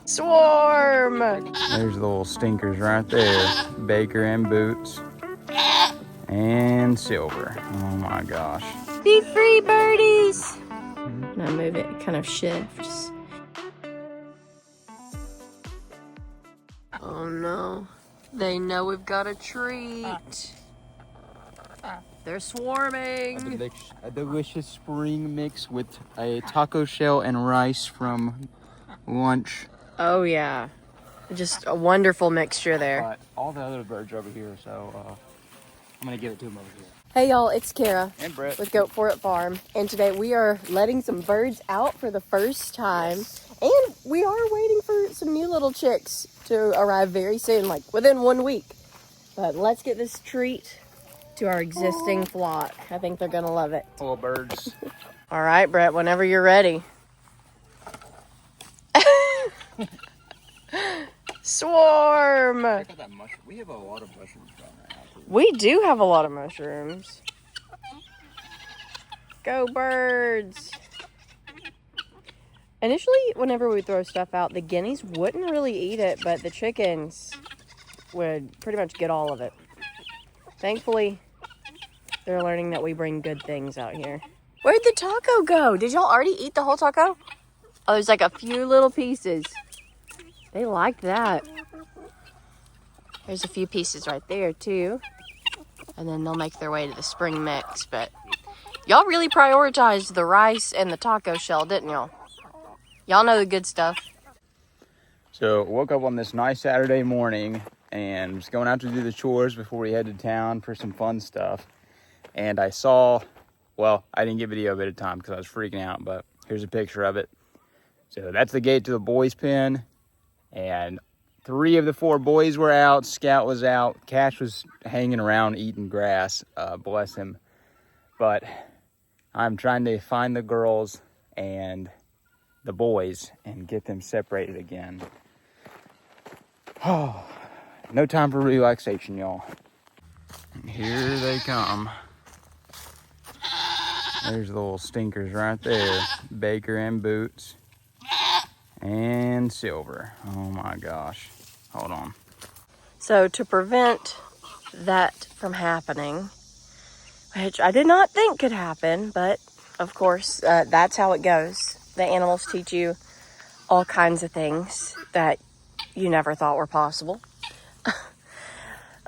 Swarm! There's the little stinkers right there. Baker and Boots. And Silver. Oh my gosh. Be free, birdies! I'm gonna move it, kind of shifts. Oh no. They know we've got a treat. They're swarming. A delicious spring mix with a taco shell and rice from lunch. Oh yeah. Just a wonderful mixture there. But all the other birds are over here, so I'm gonna give it to them over here. Hey y'all, it's Kara And Brett with Goat For It Farm, and today we are letting some birds out for the first time. Yes. And we are waiting for some new little chicks to arrive very soon, like within 1 week. But let's get this treat to our existing flock. I think they're gonna love it. Little birds. All right, Brett, whenever you're ready. Swarm! Check out that mushroom. We have a lot of mushrooms growing right now, too. We do have a lot of mushrooms. Go birds! Initially, whenever we throw stuff out, the guineas wouldn't really eat it, but the chickens would pretty much get all of it. Thankfully, they're learning that we bring good things out here. Where'd the taco go? Did y'all already eat the whole taco? Oh, there's like a few little pieces. They like that. There's a few pieces right there, too. And then they'll make their way to the spring mix. But y'all really prioritized the rice and the taco shell, didn't y'all? Y'all know the good stuff. So, woke up on this nice Saturday morning and was going out to do the chores before we head to town for some fun stuff. And I saw, well, I didn't get video of it at the time because I was freaking out, but here's a picture of it. So that's the gate to the boys' pen. And 3 of the 4 boys were out. Scout was out. Cash was hanging around eating grass. Bless him. But I'm trying to find the girls and the boys and get them separated again. Oh, no time for relaxation, y'all. And here they come. There's the little stinkers right there. Baker and Boots. And Silver. Oh my gosh. Hold on. So to prevent that from happening, which I did not think could happen, but of course, that's how it goes. The animals teach you all kinds of things that you never thought were possible.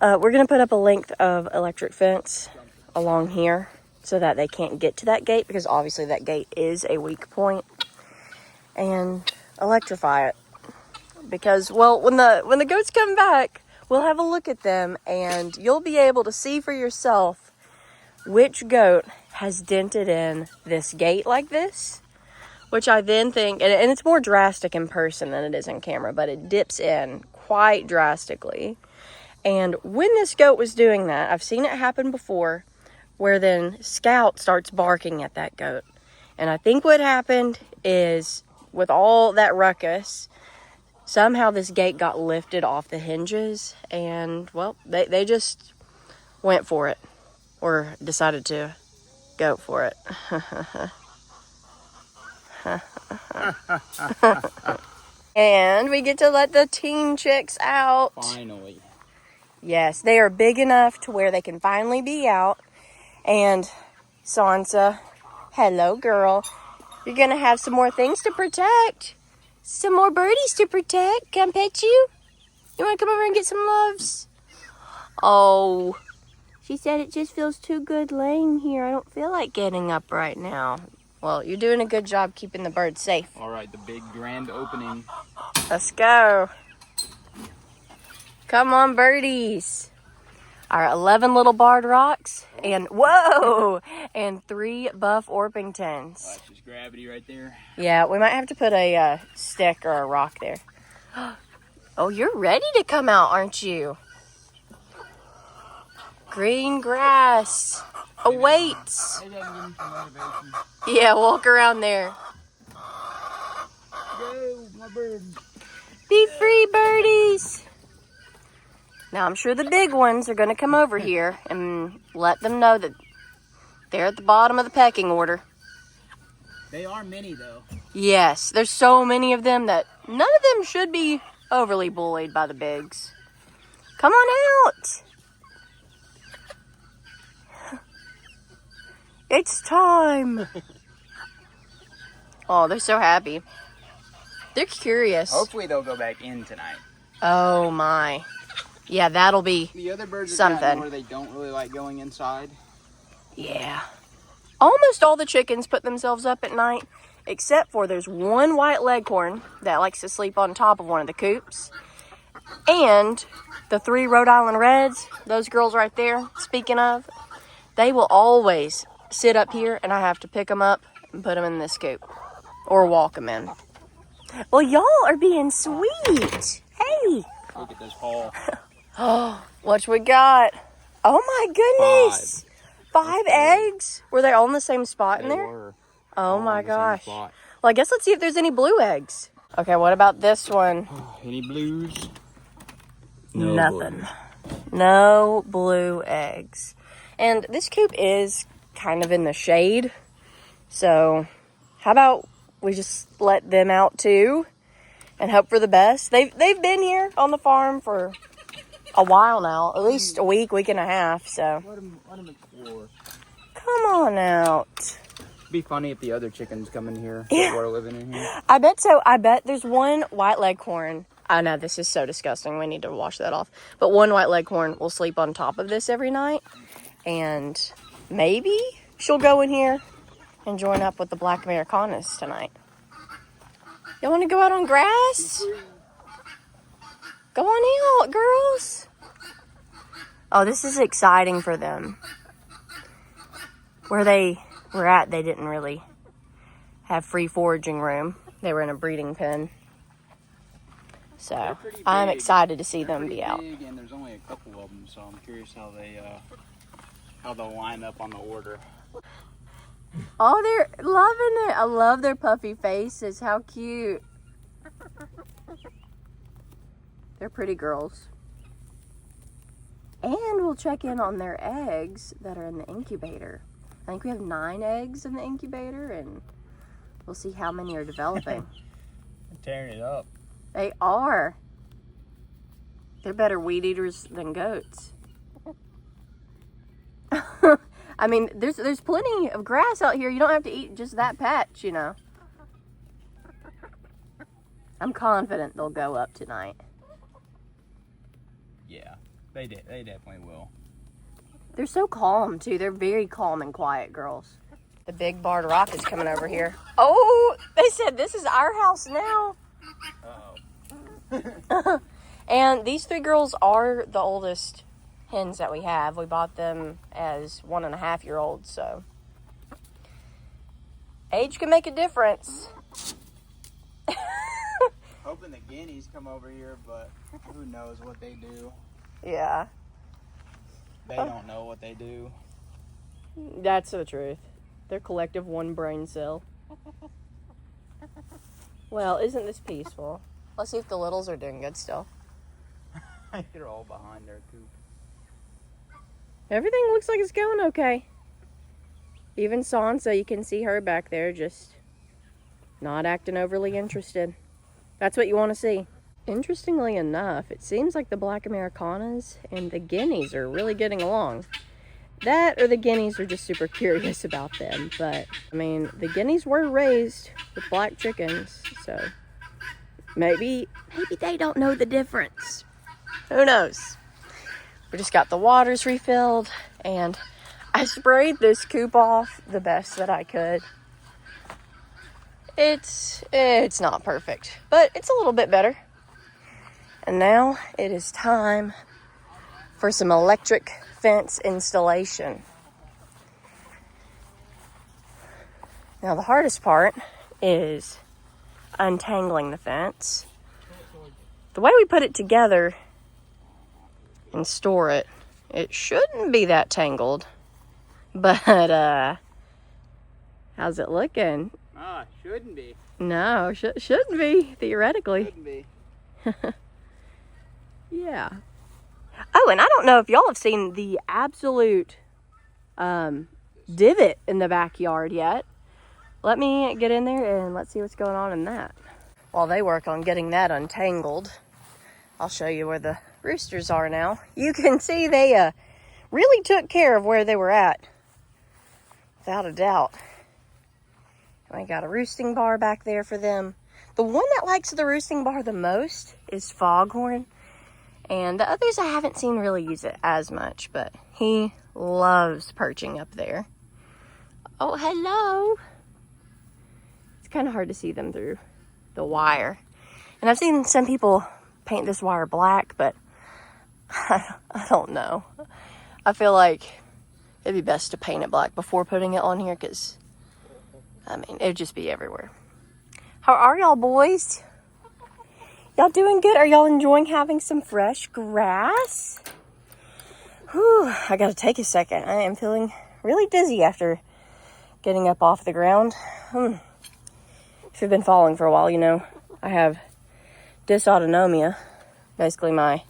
We're going to put up a length of electric fence along here so that they can't get to that gate, because obviously that gate is a weak point, and electrify it. Because, well, when the goats come back, we'll have a look at them and you'll be able to see for yourself which goat has dented in this gate like this, which I then think, and it's more drastic in person than it is in camera, but it dips in quite drastically. And when this goat was doing that, I've seen it happen before, where then Scout starts barking at that goat. And I think what happened is, with all that ruckus, somehow this gate got lifted off the hinges, and, well, they just went for it, or decided to go for it. And we get to let the teen chicks out. Finally. Yes, they are big enough to where they can finally be out. And Sansa, hello girl, you're gonna have some more things to protect. Some more birdies to protect. Can I pet you? You wanna come over and get some loves? Oh, she said it just feels too good laying here. I don't feel like getting up right now. Well, you're doing a good job keeping the birds safe. All right, the big grand opening. Let's go. Come on, birdies. Our 11 little barred rocks, and whoa, and 3 buff Orpingtons. That's just gravity right there. Yeah, we might have to put a stick or a rock there. Oh, you're ready to come out, aren't you? Green grass awaits. Yeah, walk around there. Go, my bird. Be free, birdies. Now, I'm sure the big ones are going to come over here and let them know that they're at the bottom of the pecking order. They are many, though. Yes, there's so many of them that none of them should be overly bullied by the bigs. Come on out. It's time. Oh, they're so happy. They're curious. Hopefully they'll go back in tonight. Oh my. Yeah, that'll be The other birds are something. where they don't really like going inside. Yeah. Almost all the chickens put themselves up at night, except for there's one white leghorn that likes to sleep on top of one of the coops. And the 3 Rhode Island Reds, those girls right there, speaking of, they will always sit up here and I have to pick them up and put them in this coop or walk them in. Well, y'all are being sweet. Hey. Look at this hole. Oh, what we got? Oh my goodness. 5 eggs? Were they all in the same spot in there? Were. Oh my gosh. Well, I guess let's see if there's any blue eggs. Okay, what about this one? Any blues? No. Nothing. No blue eggs. And this coop is kind of in the shade. So how about we just let them out too and hope for the best? They've been here on the farm for a while now, at least a week and a half. So Let them explore. come on out. It'd be funny if the other chickens come in here that were living in here. I bet so. I bet there's one white leghorn. I know this is so disgusting. We need to wash that off. But one white leghorn will sleep on top of this every night. And maybe she'll go in here and join up with the black Americanas tonight. Y'all want to go out on grass? Go on out, girls. Oh, this is exciting for them. Where they were at, they didn't really have free foraging room. They were in a breeding pen. So I'm excited to see them be out. And there's only a couple of them, so I'm curious how they'll line up on the order. Oh, they're loving it. I love their puffy faces. How cute. They're pretty girls. And we'll check in on their eggs that are in the incubator. I think we have 9 eggs in the incubator, and we'll see how many are developing. Tearing it up. They are. They're better weed eaters than goats. I mean, there's plenty of grass out here. You don't have to eat just that patch, you know. I'm confident they'll go up tonight. Yeah, they definitely will. They're so calm, too. They're very calm and quiet girls. The big barred rock is coming over here. Oh, they said this is our house now. Uh-oh. And these 3 girls are the oldest hens that we have. We bought them as 1.5-year-olds, so age can make a difference. Hoping the guineas come over here, but who knows what they do. Yeah. They don't know what they do. That's the truth. They're collective one brain cell. Well, isn't this peaceful? Let's see if the littles are doing good still. They're all behind their coop. Everything looks like it's going okay. Even Sansa, you can see her back there just not acting overly interested. That's what you want to see. Interestingly enough, it seems like the black Americanas and the guineas are really getting along. That or the guineas are just super curious about them. But, I mean, the guineas were raised with black chickens, so maybe they don't know the difference. Who knows? We just got the waters refilled, and I sprayed this coop off the best that I could. It's not perfect, but it's a little bit better. And now it is time for some electric fence installation. Now the hardest part is untangling the fence. The way we put it together and store it, it shouldn't be that tangled. But how's it looking? Shouldn't be. No, shouldn't be, theoretically. Shouldn't be. Yeah. Oh, and I don't know if y'all have seen the absolute divot in the backyard yet. let me get in there and let's see what's going on in that. While they work on getting that untangled, I'll show you where the roosters are now. You can see they really took care of where they were at, without a doubt. I got a roosting bar back there for them. The one that likes the roosting bar the most is Foghorn, and the others I haven't seen really use it as much, but he loves perching up there. Oh, hello. It's kind of hard to see them through the wire. And I've seen some people paint this wire black, but I don't know. I feel like it'd be best to paint it black before putting it on here, because, I mean, it'd just be everywhere. How are y'all, boys? Y'all doing good? Are y'all enjoying having some fresh grass? Whew, I gotta take a second. I am feeling really dizzy after getting up off the ground. If you've been following for a while, you know I have dysautonomia. Basically, my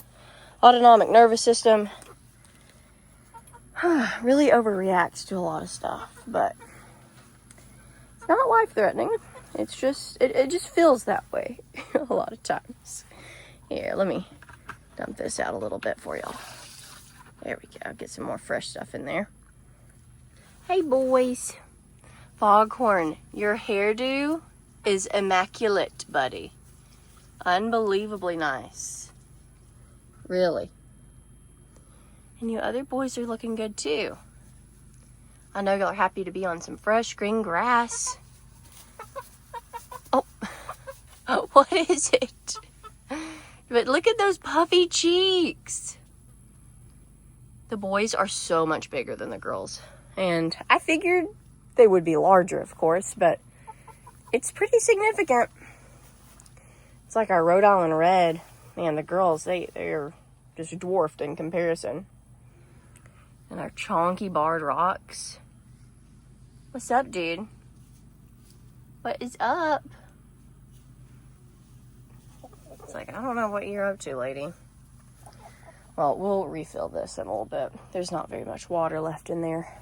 autonomic nervous system really overreacts to a lot of stuff, but it's not life-threatening. It's just, it just feels that way a lot of times. Here, let me dump this out a little bit for y'all. There we go. Get some more fresh stuff in there. Hey, boys. Foghorn, your hairdo is immaculate, buddy. Unbelievably nice. Really. And you other boys are looking good too. I know y'all are happy to be on some fresh green grass. Oh, what is it? But look at those puffy cheeks. The boys are so much bigger than the girls. And I figured they would be larger, of course, but it's pretty significant. It's like our Rhode Island Red. Man, the girls, they're just dwarfed in comparison. And our chonky barred rocks. What's up, dude? What is up? It's like, I don't know what you're up to, lady. Well, we'll refill this in a little bit. There's not very much water left in there.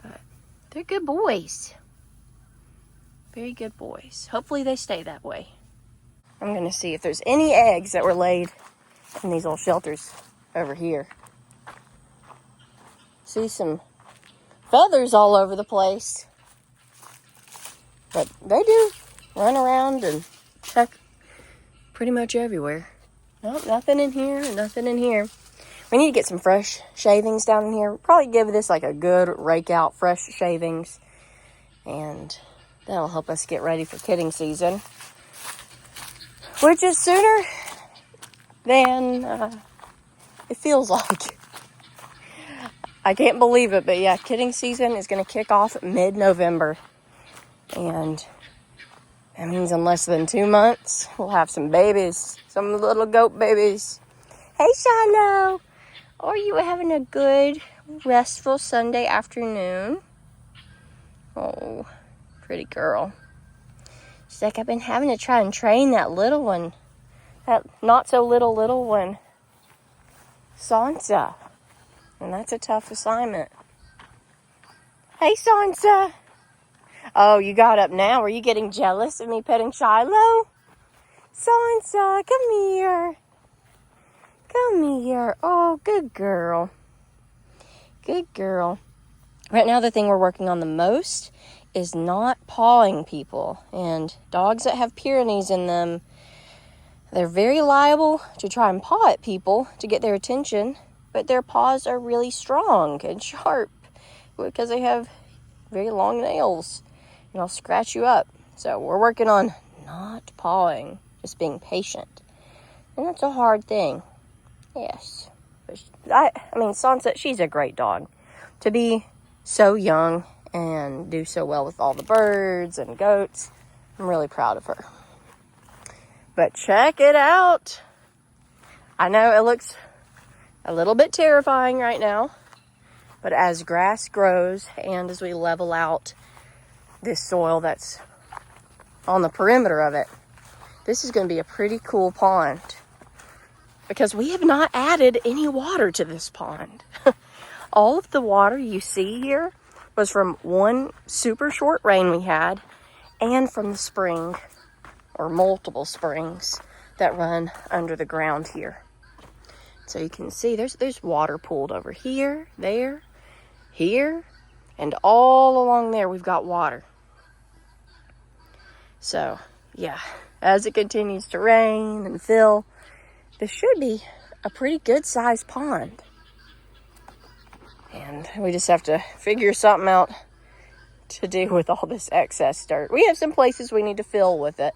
But they're good boys. Very good boys. Hopefully they stay that way. I'm going to see if there's any eggs that were laid in these little shelters over here. See some feathers all over the place. But they do run around and check pretty much everywhere. Nope, nothing in here, nothing in here. We need to get some fresh shavings down in here. Probably give this like a good rake out, fresh shavings. And that'll help us get ready for kidding season. Which is sooner than it feels like. I can't believe it, but yeah, kidding season is going to kick off mid-November. And that means in less than 2 months, we'll have some babies, some little goat babies. Hey, Shiloh. Are you having a good, restful Sunday afternoon? Oh, pretty girl. She's like, I've been having to try and train that little one, that not so little one, Sansa. And that's a tough assignment. Hey, Sansa. Oh, you got up now. Were you getting jealous of me petting Shiloh? Sansa, come here. Come here. Oh, good girl. Good girl. Right now, the thing we're working on the most is not pawing people. And dogs that have Pyrenees in them, they're very liable to try and paw at people to get their attention. But their paws are really strong and sharp because they have very long nails. And I'll scratch you up. So we're working on not pawing, just being patient. And that's a hard thing. Yes. But I mean, Sansa, she's a great dog. To be so young and do so well with all the birds and goats, I'm really proud of her. But check it out. I know it looks a little bit terrifying right now, but as grass grows and as we level out this soil that's on the perimeter of it, this is going to be a pretty cool pond because we have not added any water to this pond. All of the water you see here was from one super short rain we had and from the spring, or multiple springs that run under the ground here. So you can see there's water pooled over here, there, here, and all along there we've got water. So yeah, as it continues to rain and fill, this should be a pretty good sized pond. And we just have to figure something out to do with all this excess dirt. We have some places we need to fill with it,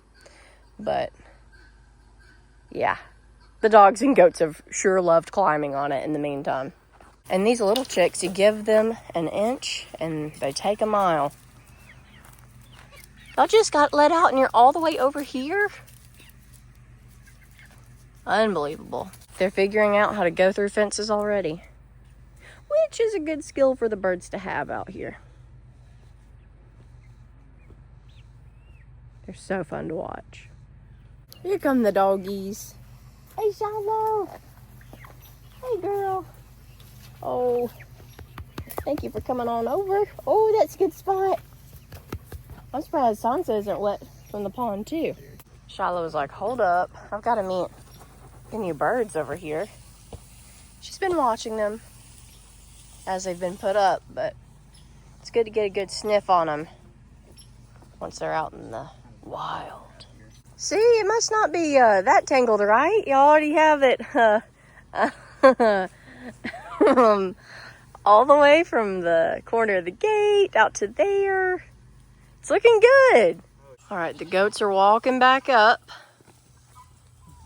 but yeah, the dogs and goats have sure loved climbing on it in the meantime. And these little chicks, you give them an inch and they take a mile. Y'all just got let out and you're all the way over here? Unbelievable. They're figuring out how to go through fences already, which is a good skill for the birds to have out here. They're so fun to watch. Here come the doggies. Hey, Shiloh. Hey, girl. Oh, thank you for coming on over. Oh, that's a good spot. I'm surprised Sansa isn't wet from the pond, too. Shiloh was like, hold up. I've got to meet the new birds over here. She's been watching them as they've been put up, but it's good to get a good sniff on them once they're out in the wild. See, it must not be that tangled, right? You already have it all the way from the corner of the gate out to there. It's looking good. All right, the goats are walking back up,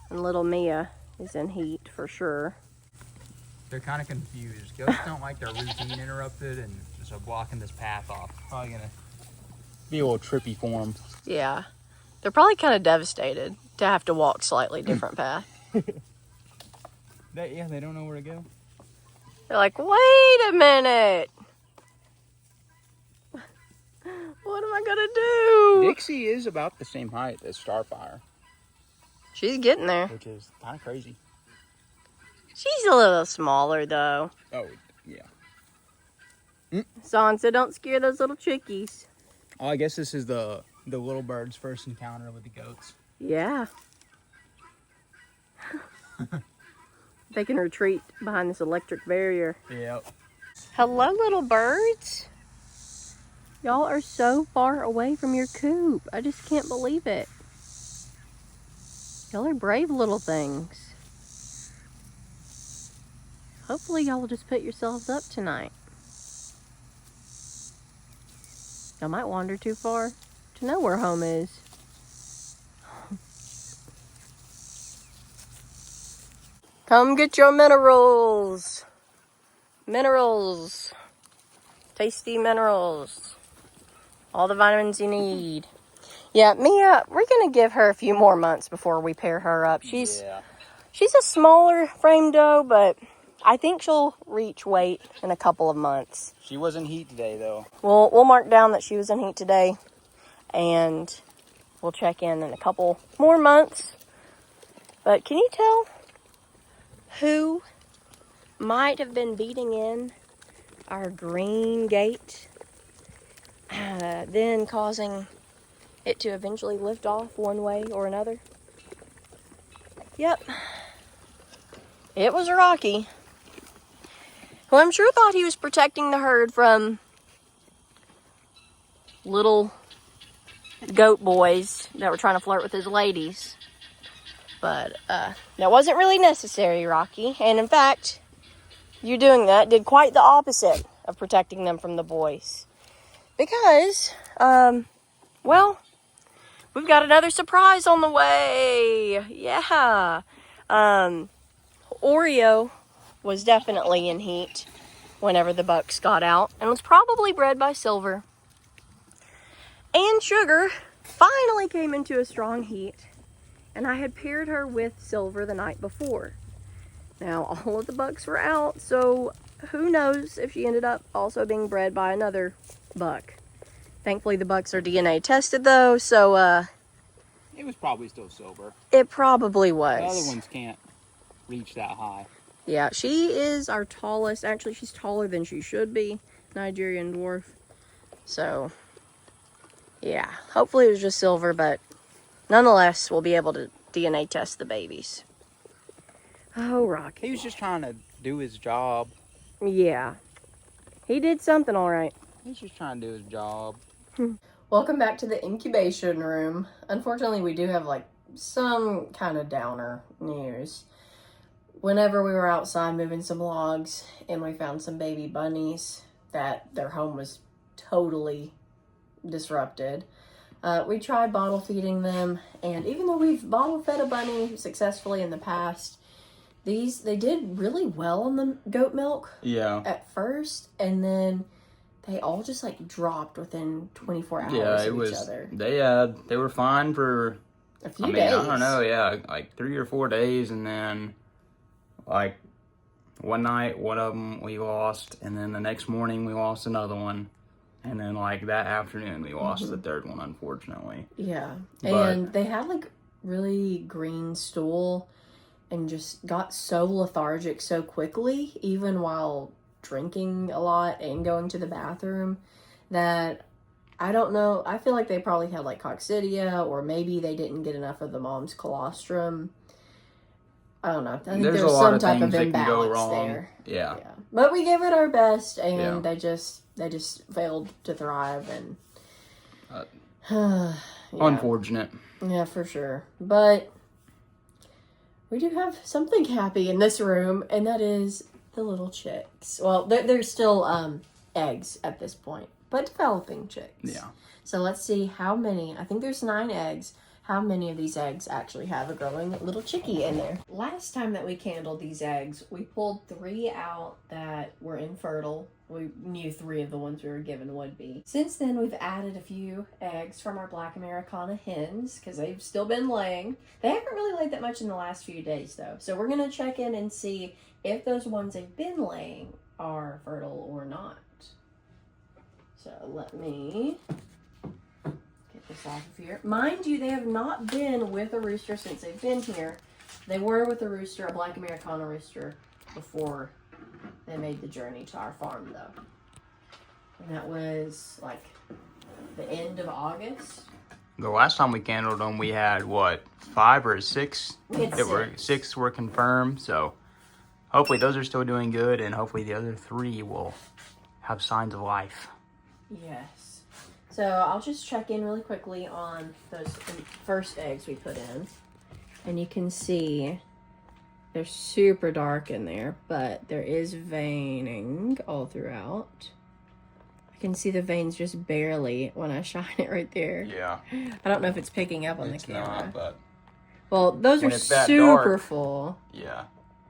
and little Mia is in heat for sure. They're kind of confused. Goats don't like their routine interrupted, and so blocking this path off. Probably gonna be a little trippy for them. Yeah, they're probably kind of devastated to have to walk slightly different path. Yeah, they don't know where to go. They're like, wait a minute. What am I gonna do? Dixie is about the same height as Starfire. She's getting there. Which is kind of crazy. She's a little smaller though. Oh, yeah. Sansa, don't scare those little chickies. Oh, I guess this is the little bird's first encounter with the goats. Yeah. They can retreat behind this electric barrier. Yep. Hello, little birds. Y'all are so far away from your coop. I just can't believe it. Y'all are brave little things. Hopefully y'all will just put yourselves up tonight. Y'all might wander too far to know where home is. Come get your minerals. Minerals. Tasty minerals. All the vitamins you need. Yeah, Mia, we're going to give her a few more months before we pair her up. She's a smaller frame doe, but I think she'll reach weight in a couple of months. She was in heat today, though. We'll mark down that she was in heat today, and we'll check in a couple more months. But can you tell who might have been beating in our green gate, then causing it to eventually lift off one way or another? Yep. It was Rocky, who I'm sure thought he was protecting the herd from little goat boys that were trying to flirt with his ladies. But that wasn't really necessary, Rocky. And in fact, you doing that did quite the opposite of protecting them from the boys. Because, well, we've got another surprise on the way. Yeah. Oreo was definitely in heat whenever the bucks got out and was probably bred by Silver. And Sugar finally came into a strong heat, and I had paired her with Silver the night before. Now, all of the bucks were out, so who knows if she ended up also being bred by another buck. Thankfully, the bucks are DNA tested, though, so, It was probably still Silver. it probably was. The other ones can't reach that high. Yeah, she is our tallest. Actually, she's taller than she should be. Nigerian dwarf. So, yeah. Hopefully it was just silver, but nonetheless, we'll be able to DNA test the babies. Oh, Rocky. He was just trying to do his job. Yeah. He did something all right. He's just trying to do his job. Welcome back to the incubation room. Unfortunately, we do have like some kind of downer news. Whenever we were outside moving some logs and we found some baby bunnies that their home was totally disrupted. We tried bottle feeding them, and even though we've bottle fed a bunny successfully in the past, they did really well on the goat milk. Yeah. At first, and then they all just like dropped within 24 hours of each other. They were fine for a few days. I don't know, yeah, like 3 or 4 days, and then like one night one of them we lost, and then the next morning we lost another one. And then, like, that afternoon, we lost the third one, unfortunately. Yeah. And they had, like, really green stool and just got so lethargic so quickly, even while drinking a lot and going to the bathroom, that I don't know. I feel like they probably had, like, coccidia, or maybe they didn't get enough of the mom's colostrum. I don't know. I think there's some type of imbalance there. Yeah. But we gave it our best, and they just failed to thrive, and unfortunate. Yeah, for sure. But we do have something happy in this room, and that is the little chicks. Well, they're still eggs at this point, but developing chicks. Yeah. So let's see how many. I think there's 9 eggs. How many of these eggs actually have a growing little chickie in there? Last time that we candled these eggs, we pulled 3 out that were infertile. We knew 3 of the ones we were given would be. Since then, we've added a few eggs from our Black Americana hens because they've still been laying. They haven't really laid that much in the last few days, though. So we're going to check in and see if those ones they've been laying are fertile or not. So let me this off of here. Mind you, they have not been with a rooster since they've been here. They were with a rooster, a Black Americana rooster, before they made the journey to our farm, though. And that was like the end of August. The last time we candled them, we had what, 5 or 6? We had 6 were confirmed. So hopefully those are still doing good, and hopefully the other 3 will have signs of life. Yes. So I'll just check in really quickly on those first eggs we put in. And you can see they're super dark in there, but there is veining all throughout. I can see the veins just barely when I shine it right there. Yeah. I don't know if it's picking up on the camera. Not, but well, those are super full. Yeah.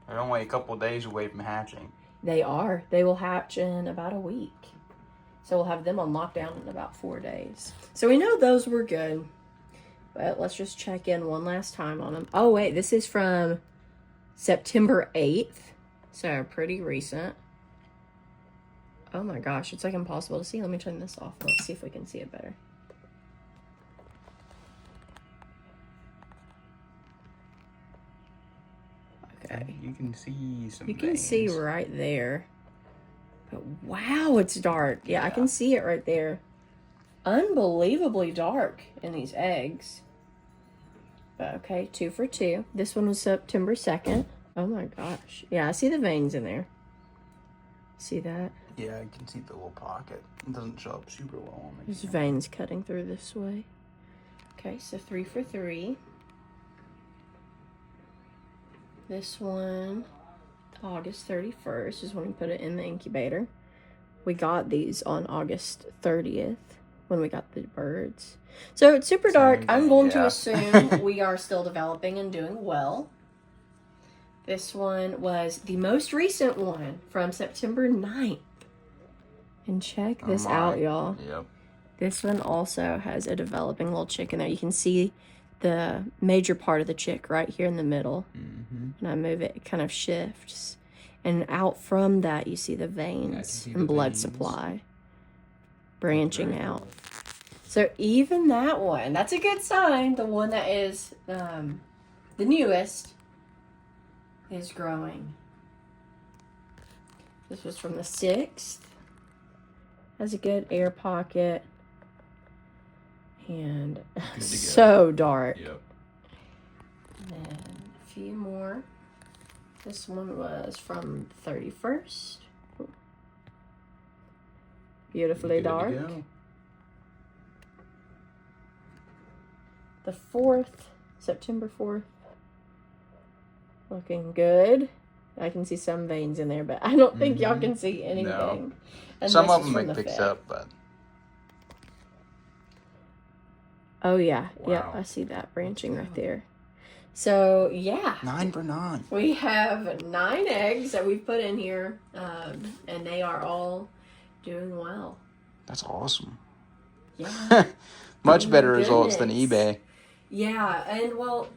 They're only a couple days away from hatching. They are. They will hatch in about a week. So we'll have them on lockdown in about 4 days. So we know those were good. But let's just check in one last time on them. Oh, wait. This is from September 8th. So pretty recent. Oh, my gosh. It's like impossible to see. Let me turn this off. Let's see if we can see it better. Okay. You can see some You can see right there. But wow, it's dark. Yeah, I can see it right there. Unbelievably dark in these eggs. But okay, 2 for 2. This one was September 2nd. Oh my gosh. Yeah, I see the veins in there. See that? Yeah, I can see the little pocket. It doesn't show up super well on me. There's veins cutting through this way. Okay, so 3 for 3. This one, August 31st is when we put it in the incubator. We got these on August 30th when we got the birds. So it's super dark. I'm going to assume we are still developing and doing well. This one was the most recent one from September 9th. And check this out, y'all. Yep. This one also has a developing little chick in there. You can see the major part of the chick right here in the middle. Mm-hmm. When I move it, it kind of shifts. And out from that, you see the veins and blood supply branching out. So even that one, that's a good sign. The one that is the newest is growing. This was from the 6th. Has a good air pocket. And so dark. Yep. And then a few more. This one was from 31st. Beautifully dark. The 4th, September 4th. Looking good. I can see some veins in there, but I don't think y'all can see anything. No. And Some this of is them from it the picks 5th. up, but Oh yeah, yep, Wow. I see that branching right there. So yeah, 9 for 9. we have 9 eggs that we've put in here, and they are all doing well. That's awesome. Yeah. Much Oh better my results than goodness. eBay. Yeah, and well,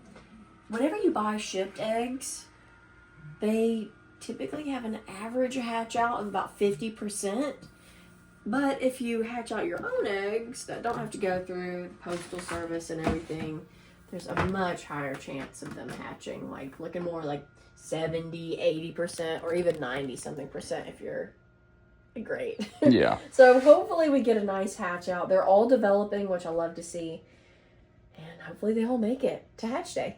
whenever you buy shipped eggs, they typically have an average hatch out of about 50%. But if you hatch out your own eggs that don't have to go through the postal service and everything, there's a much higher chance of them hatching, like looking more like 70, 80%, or even 90 something percent if you're great. Yeah. So hopefully we get a nice hatch out. They're all developing, which I love to see. And hopefully they all make it to hatch day.